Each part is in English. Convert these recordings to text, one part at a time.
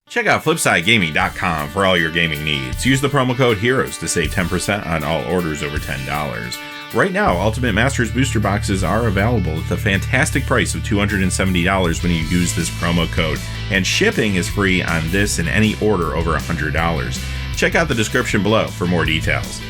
Check out FlipsideGaming.com for all your gaming needs. Use the promo code HEROES to save 10% on all orders over $10. Right now, Ultimate Masters booster boxes are available at the fantastic price of $270 when you use this promo code, and shipping is free on this and any order over $100. Check out the description below for more details.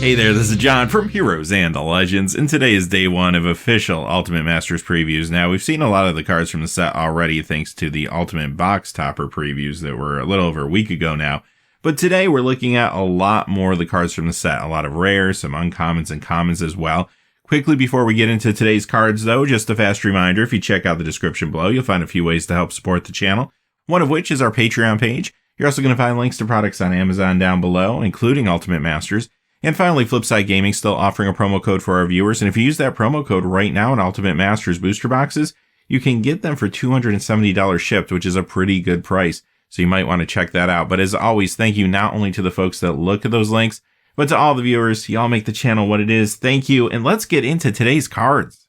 Hey there, this is John from Heroes and Legends, and today is day one of official Ultimate Masters previews. Now, we've seen a lot of the cards from the set already thanks to the Ultimate Box Topper previews that were a little over a week ago now, but today we're looking at a lot more of the cards from the set, a lot of rares, some uncommons and commons as well. Quickly before we get into today's cards though, just a fast reminder, if you check out the description below, you'll find a few ways to help support the channel, one of which is our Patreon page. You're also going to find links to products on Amazon down below, including Ultimate Masters. And finally, Flipside Gaming still offering a promo code for our viewers, and if you use that promo code right now in Ultimate Masters booster boxes, you can get them for $270 shipped, which is a pretty good price, so you might want to check that out. But as always, thank you not only to the folks that look at those links, but to all the viewers. Y'all make the channel what it is. Thank you, and let's get into today's cards.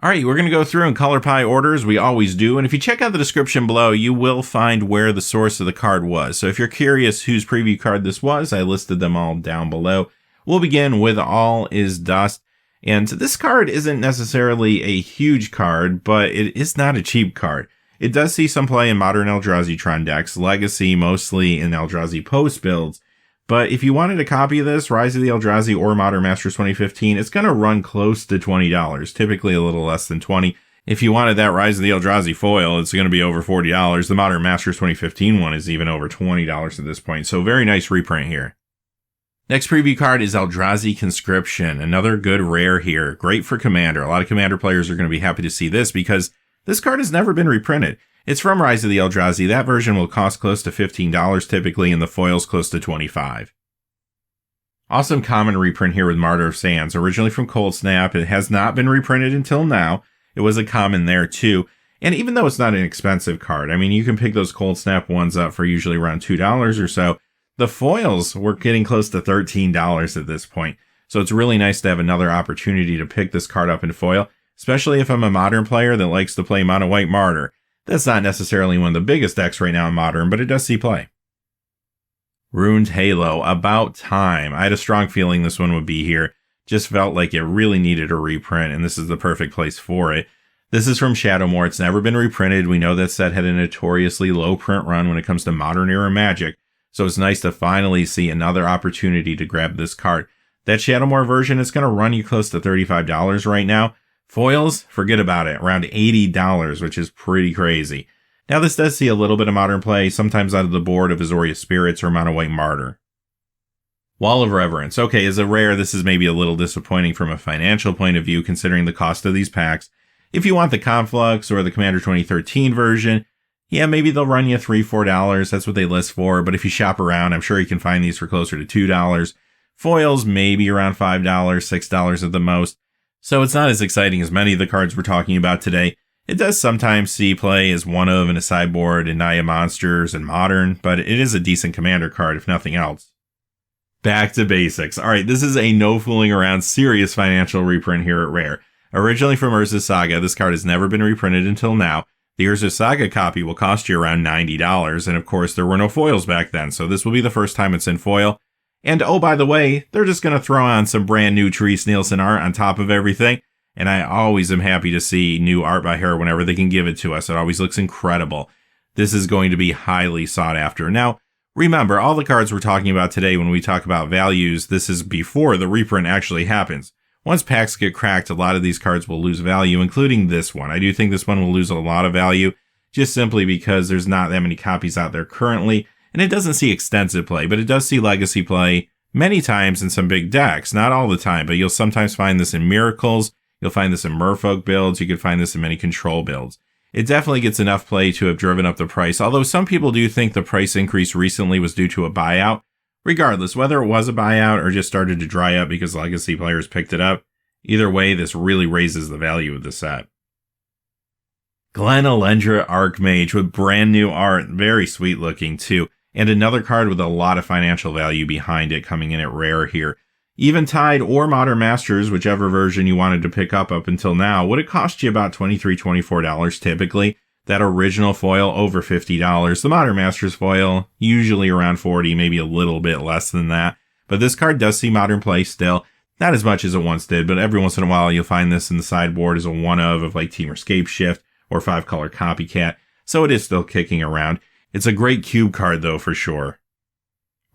Alright, we're going to go through in color pie order as we always do, and if you check out the description below, you will find where the source of the card was. So if you're curious whose preview card this was, I listed them all down below. We'll begin with All Is Dust, and this card isn't necessarily a huge card, but it is not a cheap card. It does see some play in modern Eldrazi Tron decks, Legacy mostly in Eldrazi Post builds. But if you wanted a copy of this, Rise of the Eldrazi or Modern Masters 2015, it's going to run close to $20, typically a little less than $20. If you wanted that Rise of the Eldrazi foil, it's going to be over $40. The Modern Masters 2015 one is even over $20 at this point, so very nice reprint here. Next preview card is Eldrazi Conscription, another good rare here, great for Commander. A lot of Commander players are going to be happy to see this because this card has never been reprinted. It's from Rise of the Eldrazi. That version will cost close to $15 typically, and the foil's close to $25. Awesome common reprint here with Martyr of Sands. Originally from Cold Snap, it has not been reprinted until now. It was a common there too. And even though it's not an expensive card, I mean, you can pick those Cold Snap ones up for usually around $2 or so. The foils were getting close to $13 at this point. So it's really nice to have another opportunity to pick this card up in foil, especially if I'm a Modern player that likes to play Mono White Martyr. That's not necessarily one of the biggest decks right now in Modern, but it does see play. Ruined Halo, about time. I had a strong feeling this one would be here. Just felt like it really needed a reprint, and this is the perfect place for it. This is from Shadowmoor. It's never been reprinted. We know that set had a notoriously low print run when it comes to Modern era Magic, so it's nice to finally see another opportunity to grab this card. That Shadowmoor version is going to run you close to $35 right now. Foils, forget about it, around $80, which is pretty crazy. Now this does see a little bit of Modern play, sometimes out of the board of Azoria Spirits or Mono White Martyr. Wall of Reverence. Okay, as a rare, this is maybe a little disappointing from a financial point of view considering the cost of these packs. If you want the Conflux or the Commander 2013 version, yeah, maybe they'll run you $3, $4. That's what they list for, but if you shop around, I'm sure you can find these for closer to $2. Foils, maybe around $5, $6 at the most. So it's not as exciting as many of the cards we're talking about today. It does sometimes see play as one of in a sideboard in Naya Monsters and Modern, but it is a decent Commander card if nothing else. Back to basics. Alright, this is a no fooling around serious financial reprint here at Rare. Originally from Urza's Saga, this card has never been reprinted until now. The Urza's Saga copy will cost you around $90, and of course there were no foils back then, so this will be the first time it's in foil. And oh, by the way, they're just going to throw on some brand new Therese Nielsen art on top of everything. And I always am happy to see new art by her whenever they can give it to us. It always looks incredible. This is going to be highly sought after. Now, remember, all the cards we're talking about today when we talk about values, this is before the reprint actually happens. Once packs get cracked, a lot of these cards will lose value, including this one. I do think this one will lose a lot of value, just simply because there's not that many copies out there currently. And it doesn't see extensive play, but it does see legacy play many times in some big decks. Not all the time, but you'll sometimes find this in Miracles. You'll find this in Merfolk builds. You could find this in many control builds. It definitely gets enough play to have driven up the price, although some people do think the price increase recently was due to a buyout. Regardless, whether it was a buyout or just started to dry up because legacy players picked it up, either way, this really raises the value of the set. Glen Elendra Archmage with brand new art, very sweet looking too, and another card with a lot of financial value behind it coming in at rare here. Eventide or Modern Masters, whichever version you wanted to pick up until now, would have cost you about $23, $24 typically. That original foil over $50. The Modern Masters foil, usually around $40, maybe a little bit less than that. But this card does see modern play still. Not as much as it once did, but every once in a while you'll find this in the sideboard as a one-of like Team Escape Shift or 5-color Copycat. So it is still kicking around. It's a great cube card though for sure.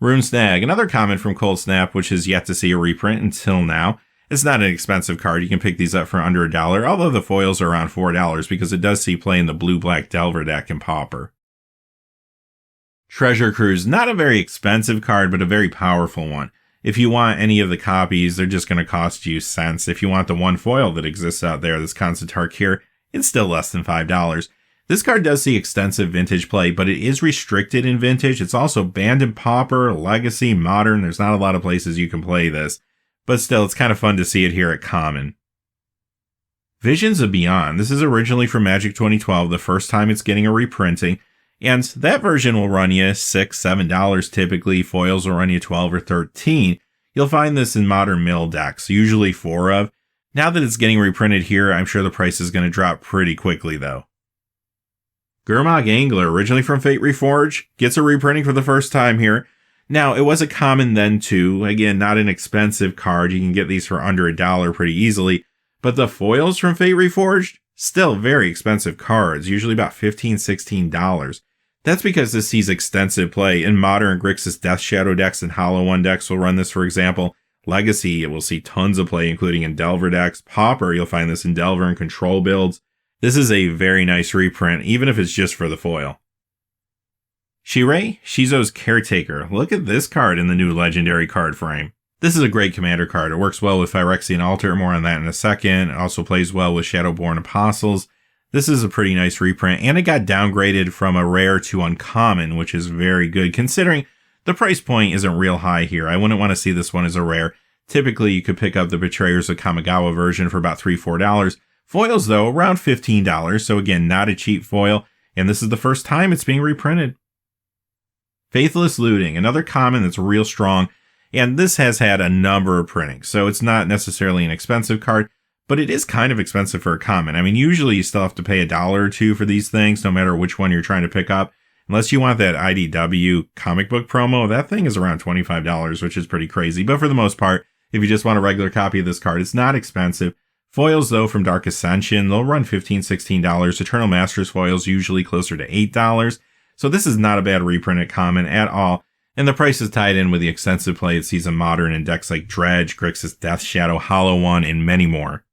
Rune Snag, another common from Cold Snap, which has yet to see a reprint until now. It's not an expensive card. You can pick these up for under $1, although the foils are around $4 because it does see play in the blue-black Delver deck and Pauper. Treasure Cruise, not a very expensive card, but a very powerful one. If you want any of the copies, they're just going to cost you cents. If you want the one foil that exists out there, this Constant Tarkir, it's still less than $5. This card does see extensive vintage play, but it is restricted in vintage. It's also banned in Pauper, Legacy, Modern. There's not a lot of places you can play this. But still, it's kind of fun to see it here at Common. Visions of Beyond. This is originally from Magic 2012, the first time it's getting a reprinting. And that version will run you $6, $7 typically. Foils will run you $12 or $13. You'll find this in Modern Mill decks, usually 4 of. Now that it's getting reprinted here, I'm sure the price is going to drop pretty quickly though. Girma Angler, originally from Fate Reforged, gets a reprinting for the first time here. Now, it was a common then too. Again, not an expensive card. You can get these for under $1 pretty easily. But the foils from Fate Reforged, still very expensive cards, usually about $15, $16. That's because this sees extensive play. In Modern, Grixis Death Shadow decks and Hollow One decks will run this, for example. Legacy, it will see tons of play, including in Delver decks. Pauper, you'll find this in Delver and Control builds. This is a very nice reprint, even if it's just for the foil. Shirei, Shizo's Caretaker. Look at this card in the new Legendary card frame. This is a great commander card. It works well with Phyrexian Altar, more on that in a second. It also plays well with Shadowborn Apostles. This is a pretty nice reprint, and it got downgraded from a rare to uncommon, which is very good, considering the price point isn't real high here. I wouldn't want to see this one as a rare. Typically, you could pick up the Betrayers of Kamigawa version for about $3, $4. Foils, though, around $15, so again, not a cheap foil, and this is the first time it's being reprinted. Faithless Looting, another common that's real strong, and this has had a number of printings, so it's not necessarily an expensive card, but it is kind of expensive for a common. I mean, usually you still have to pay $1 or $2 for these things, no matter which one you're trying to pick up. Unless you want that IDW comic book promo, that thing is around $25, which is pretty crazy. But for the most part, if you just want a regular copy of this card, it's not expensive. Foils, though, from Dark Ascension, they'll run $15, $16. Eternal Masters foils usually closer to $8. So this is not a bad reprint at Common at all. And the price is tied in with the extensive play it sees in Modern in decks like Dredge, Grixis Death Shadow, Hollow One, and many more.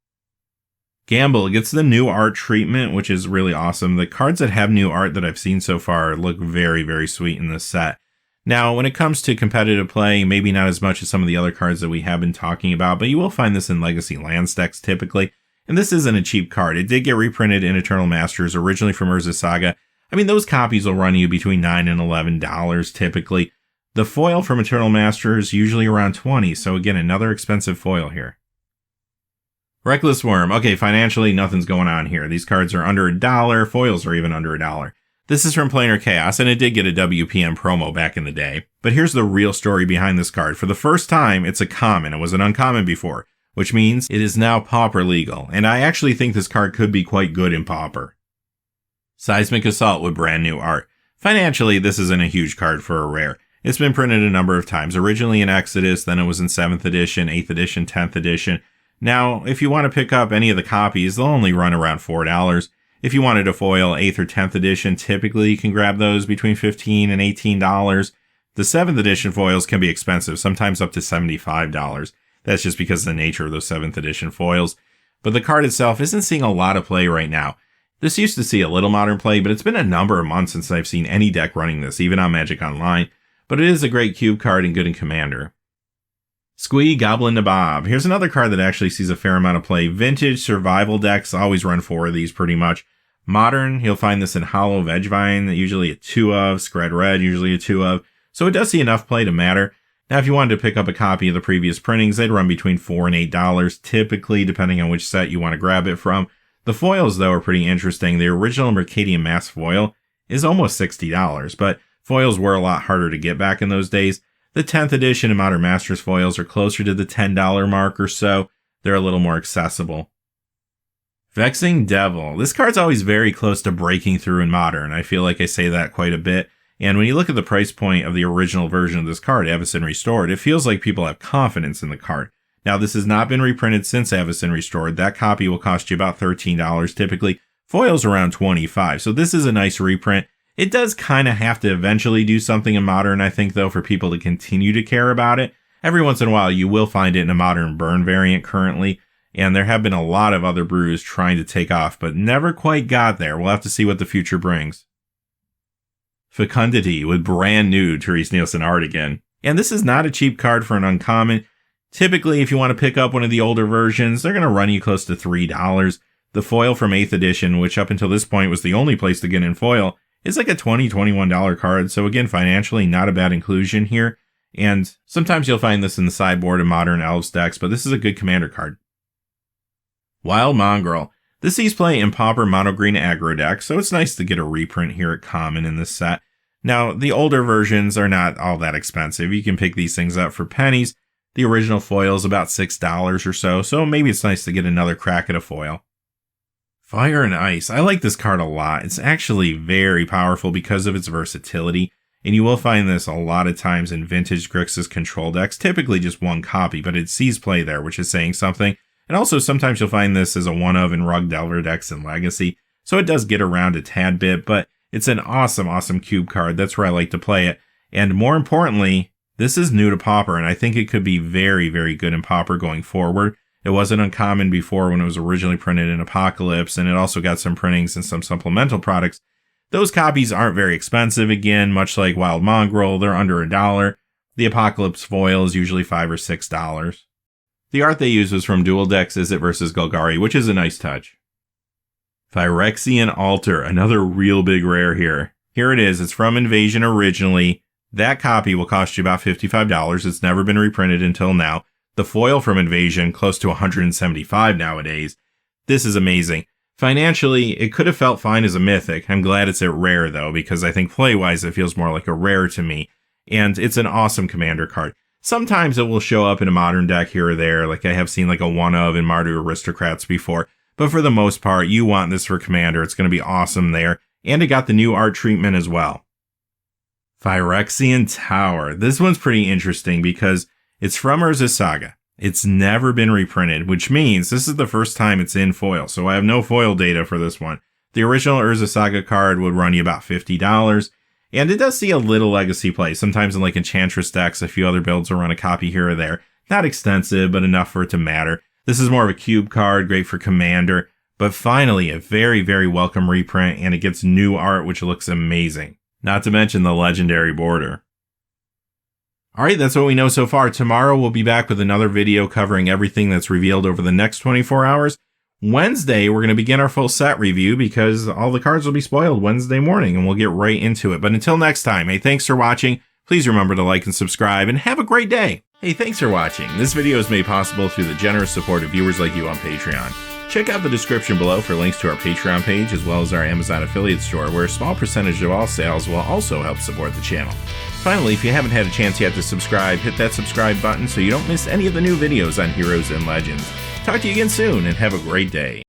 Gamble gets the new art treatment, which is really awesome. The cards that have new art that I've seen so far look very, very sweet in this set. Now, when it comes to competitive play, maybe not as much as some of the other cards that we have been talking about, but you will find this in Legacy Lands decks typically. And this isn't a cheap card. It did get reprinted in Eternal Masters, originally from Urza Saga. I mean, those copies will run you between $9 and $11 typically. The foil from Eternal Masters usually around $20, so again, another expensive foil here. Wreckless Worm. Okay, financially, nothing's going on here. These cards are under $1. Foils are even under $1. This is from Planar Chaos, and it did get a WPM promo back in the day. But here's the real story behind this card. For the first time, it's a common. It was an uncommon before, which means it is now Pauper legal. And I actually think this card could be quite good in Pauper. Seismic Assault with brand new art. Financially, this isn't a huge card for a rare. It's been printed a number of times. Originally in Exodus, then it was in 7th edition, 8th edition, 10th edition. Now, if you want to pick up any of the copies, they'll only run around $4. If you wanted a foil 8th or 10th edition, typically you can grab those between $15 and $18. The 7th edition foils can be expensive, sometimes up to $75. That's just because of the nature of those 7th edition foils. But the card itself isn't seeing a lot of play right now. This used to see a little modern play, but it's been a number of months since I've seen any deck running this, even on Magic Online. But it is a great cube card and good in Commander. Squee Goblin Nabob. Here's another card that actually sees a fair amount of play. Vintage survival decks always run 4 of these pretty much. Modern, you'll find this in Hollow Vegevine, usually a 2 of. Scred Red, usually a 2 of. So it does see enough play to matter. Now, if you wanted to pick up a copy of the previous printings, they'd run between $4 and $8, typically, depending on which set you want to grab it from. The foils, though, are pretty interesting. The original Mercadian Mass foil is almost $60, but foils were a lot harder to get back in those days. The 10th edition and Modern Masters foils are closer to the $10 mark or so. They're a little more accessible. Vexing Devil. This card's always very close to breaking through in Modern. I feel like I say that quite a bit. And when you look at the price point of the original version of this card, Avacyn Restored, it feels like people have confidence in the card. Now, this has not been reprinted since Avacyn Restored. That copy will cost you about $13 typically. Foil's around $25, so this is a nice reprint. It does kind of have to eventually do something in Modern, I think, though, for people to continue to care about it. Every once in a while, you will find it in a Modern Burn variant currently, and there have been a lot of other brews trying to take off, but never quite got there. We'll have to see what the future brings. Fecundity with brand new Therese Nielsen art again. And this is not a cheap card for an uncommon. Typically, if you want to pick up one of the older versions, they're going to run you close to $3. The foil from 8th edition, which up until this point was the only place to get in foil, is like a $20, $21 card. So again, financially, not a bad inclusion here. And sometimes you'll find this in the sideboard of Modern Elves decks, but this is a good commander card. Wild Mongrel. This sees play in Pauper Mono Green aggro deck, so it's nice to get a reprint here at Common in this set. Now, the older versions are not all that expensive. You can pick these things up for pennies. The original foil is about $6 or so maybe it's nice to get another crack at a foil. Fire and Ice. I like this card a lot. It's actually very powerful because of its versatility, and you will find this a lot of times in vintage Grixis control decks, typically just one copy, but it sees play there, which is saying something. And also, sometimes you'll find this as a one-of in Rug Delver decks and Legacy, so it does get around a tad bit, but it's an awesome, awesome cube card. That's where I like to play it. And more importantly, this is new to Pauper, and I think it could be very, very good in Pauper going forward. It wasn't uncommon before when it was originally printed in Apocalypse, and it also got some printings and some supplemental products. Those copies aren't very expensive, again, much like Wild Mongrel, they're under $1. The Apocalypse foil is usually $5 or $6. The art they used was from Dual Decks Izzet vs. Golgari, which is a nice touch. Phyrexian Altar, another real big rare here. Here it is, it's from Invasion originally. That copy will cost you about $55. It's never been reprinted until now. The foil from Invasion, close to $175 nowadays. This is amazing. Financially, it could have felt fine as a mythic. I'm glad it's at rare though, because I think play-wise it feels more like a rare to me. And it's an awesome commander card. Sometimes it will show up in a modern deck here or there, like I have seen like a one-of in Mardu Aristocrats before. But for the most part, you want this for commander. It's going to be awesome there. And it got the new art treatment as well. Phyrexian Tower. This one's pretty interesting because it's from Urza's Saga. It's never been reprinted, which means this is the first time it's in foil. So I have no foil data for this one. The original Urza's Saga card would run you about $50. And it does see a little legacy play. Sometimes in like Enchantress decks, a few other builds will run a copy here or there. Not extensive, but enough for it to matter. This is more of a cube card, great for commander. But finally, a very, very welcome reprint, and it gets new art, which looks amazing. Not to mention the legendary border. Alright, that's what we know so far. Tomorrow we'll be back with another video covering everything that's revealed over the next 24 hours. Wednesday, we're going to begin our full set review because all the cards will be spoiled Wednesday morning, and we'll get right into it. But until next time, hey, thanks for watching. Please remember to like and subscribe, and have a great day. Hey, thanks for watching. This video is made possible through the generous support of viewers like you on Patreon. Check out the description below for links to our Patreon page, as well as our Amazon affiliate store, where a small percentage of all sales will also help support the channel. Finally, if you haven't had a chance yet to subscribe, hit that subscribe button so you don't miss any of the new videos on Heroes and Legends. Talk to you again soon, and have a great day.